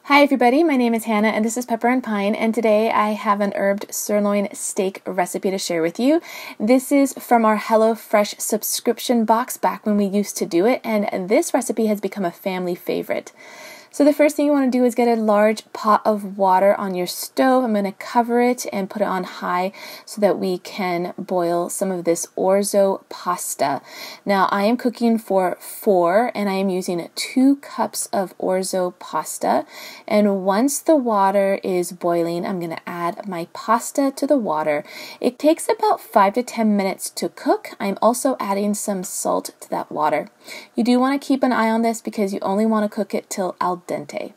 Hi everybody, my name is Hannah and this is Pepper and Pine, and today I have an herbed sirloin steak recipe to share with you. This is from our HelloFresh subscription box back when we used to do it, and this recipe has become a family favorite. So the first thing you want to do is get a large pot of water on your stove. I'm going to cover it and put it on high so that we can boil some of this orzo pasta. Now I am cooking for 4 and I am using 2 cups of orzo pasta. And once the water is boiling, I'm going to add my pasta to the water. It takes about 5 to 10 minutes to cook. I'm also adding some salt to that water. You do want to keep an eye on this because you only want to cook it till al dente.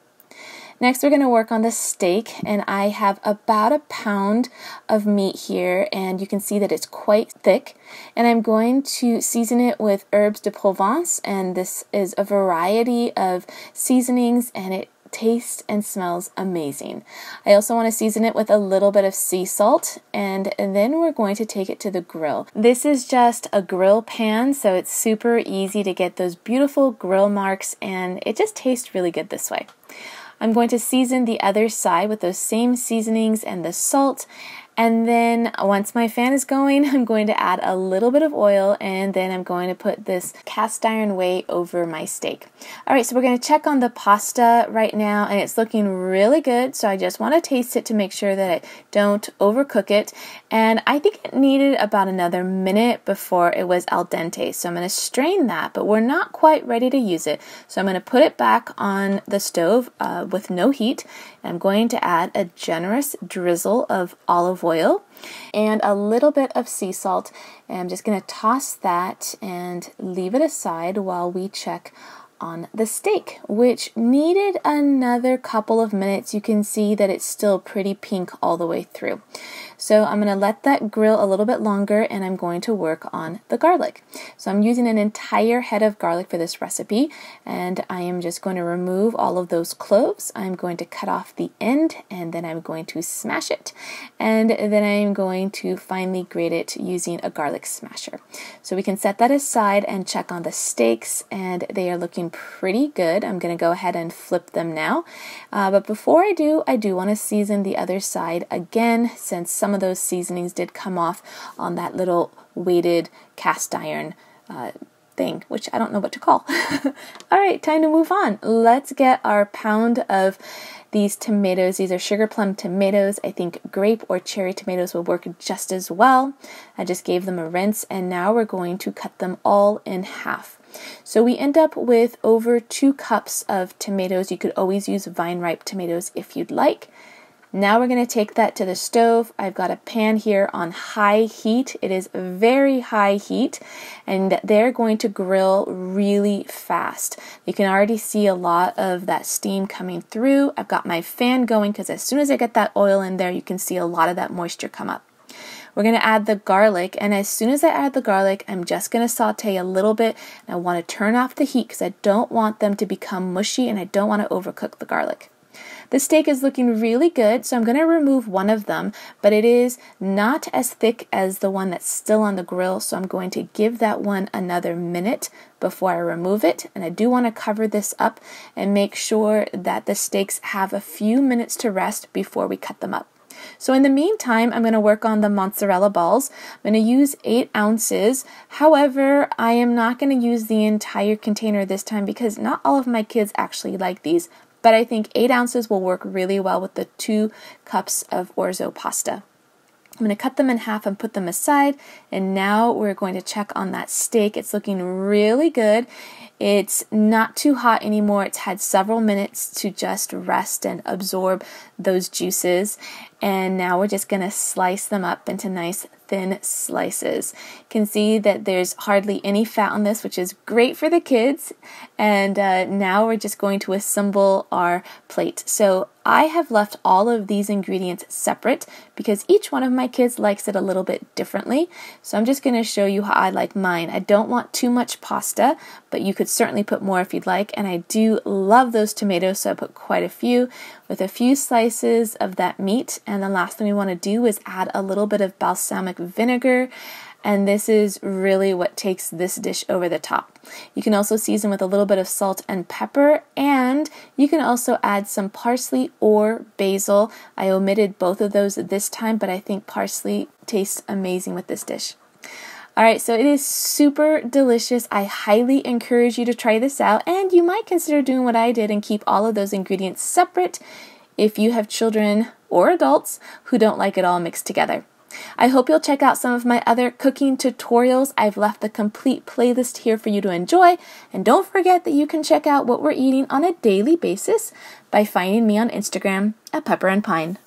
Next, we're going to work on the steak, and I have about 1 pound of meat here, and you can see that it's quite thick. And I'm going to season it with herbes de Provence, and this is a variety of seasonings, and it tastes and smells amazing. I also want to season it with a little bit of sea salt, and then we're going to take it to the grill. This is just a grill pan, so it's super easy to get those beautiful grill marks, and it just tastes really good this way. I'm going to season the other side with those same seasonings and the salt. And then once my fan is going, I'm going to add a little bit of oil, and then I'm going to put this cast iron weight over my steak. Alright, so we're going to check on the pasta right now, and it's looking really good, so I just want to taste it to make sure that I don't overcook it. And I think it needed about another minute before it was al dente, so I'm going to strain that, but we're not quite ready to use it. So I'm going to put it back on the stove with no heat. I'm going to add a generous drizzle of olive oil and a little bit of sea salt, and I'm just going to toss that and leave it aside while we check on the steak, which needed another couple of minutes. You can see that it's still pretty pink all the way through. So I'm going to let that grill a little bit longer, and I'm going to work on the garlic. So I'm using an entire head of garlic for this recipe, and I am just going to remove all of those cloves. I'm going to cut off the end, and then I'm going to smash it, and then I'm going to finely grate it using a garlic smasher. So we can set that aside and check on the steaks, and they are looking pretty good. I'm going to go ahead and flip them now, but before I do want to season the other side again, since some of those seasonings did come off on that little weighted cast iron thing, which I don't know what to call. Alright, time to move on. Let's get our pound of these tomatoes. These are sugar plum tomatoes. I think grape or cherry tomatoes will work just as well. I just gave them a rinse, and now we're going to cut them all in half. So we end up with over 2 cups of tomatoes. You could always use vine ripe tomatoes if you'd like. Now we're going to take that to the stove. I've got a pan here on high heat. It is very high heat, and they're going to grill really fast. You can already see a lot of that steam coming through. I've got my fan going because as soon as I get that oil in there, you can see a lot of that moisture come up. We're going to add the garlic, and as soon as I add the garlic, I'm just going to saute a little bit, and I want to turn off the heat because I don't want them to become mushy, and I don't want to overcook the garlic. The steak is looking really good, so I'm going to remove one of them, but it is not as thick as the one that's still on the grill, so I'm going to give that one another minute before I remove it. And I do want to cover this up and make sure that the steaks have a few minutes to rest before we cut them up. So in the meantime, I'm going to work on the mozzarella balls. I'm going to use 8 ounces. However, I am not going to use the entire container this time because not all of my kids actually like these. But I think 8 ounces will work really well with the 2 cups of orzo pasta. I'm going to cut them in half and put them aside. And now we're going to check on that steak. It's looking really good. It's not too hot anymore. It's had several minutes to just rest and absorb those juices. And now we're just going to slice them up into nice thin slices. You can see that there's hardly any fat on this, which is great for the kids. And now we're just going to assemble our plate. So I have left all of these ingredients separate because each one of my kids likes it a little bit differently. So I'm just going to show you how I like mine. I don't want too much pasta, but you could certainly put more if you'd like. And I do love those tomatoes, so I put quite a few with a few slices of that meat. And the last thing we want to do is add a little bit of balsamic vinegar, and this is really what takes this dish over the top. You can also season with a little bit of salt and pepper, and you can also add some parsley or basil. I omitted both of those this time, but I think parsley tastes amazing with this dish. Alright, so it is super delicious. I highly encourage you to try this out, and you might consider doing what I did and keep all of those ingredients separate if you have children or adults who don't like it all mixed together. I hope you'll check out some of my other cooking tutorials. I've left the complete playlist here for you to enjoy, and don't forget that you can check out what we're eating on a daily basis by finding me on Instagram at Pepper and Pine.